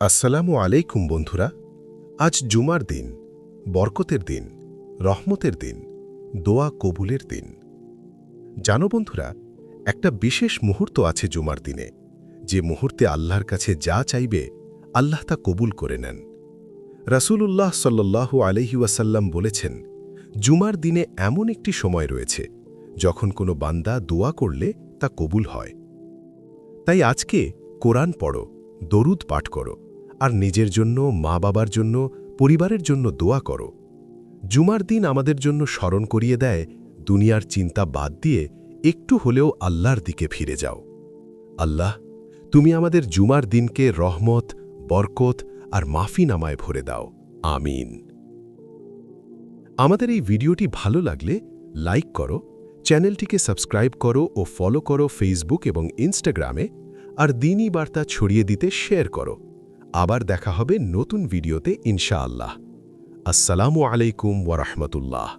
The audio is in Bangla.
আসসালামু আলাইকুম বন্ধুরা। আজ জুমার দিন, বরকতের দিন, রহমতের দিন, দোয়া কবুলের দিন। জানো বন্ধুরা, একটা বিশেষ মুহূর্ত আছে জুমার দিনে, যে মুহূর্তে আল্লাহর কাছে যা চাইবে আল্লাহ তা কবুল করে নেন। রাসূলুল্লাহ সাল্লাল্লাহু আলাইহি ওয়াসাল্লাম বলেছেন, জুমার দিনে এমন একটি সময় রয়েছে যখন কোনো বান্দা দোয়া করলে তা কবুল হয়। তাই আজকে কোরআন পড়ো, দরুদ পাঠ করো, আর নিজের জন্য, মা বাবার জন্য, পরিবারের জন্য দোয়া করো। জুমার দিন আমাদের জন্য স্মরণ করিয়ে দেয়, দুনিয়ার চিন্তা বাদ দিয়ে একটু হলেও আল্লাহর দিকে ফিরে যাও। আল্লাহ, তুমি আমাদের জুমার দিনকে রহমত, বরকত আর মাফি নামায় ভরে দাও। আমিন। আমাদের এই ভিডিওটি ভালো লাগলে লাইক করো, চ্যানেলটিকে সাবস্ক্রাইব করো ও ফলো করো ফেসবুক এবং ইনস্টাগ্রামে, আর দ্বীনি বার্তা ছড়িয়ে দিতে শেয়ার করো। আবার দেখা হবে নতুন ভিডিওতে ইনশাআল্লাহ। আসসালামু আলাইকুম ওয়া রাহমাতুল্লাহ।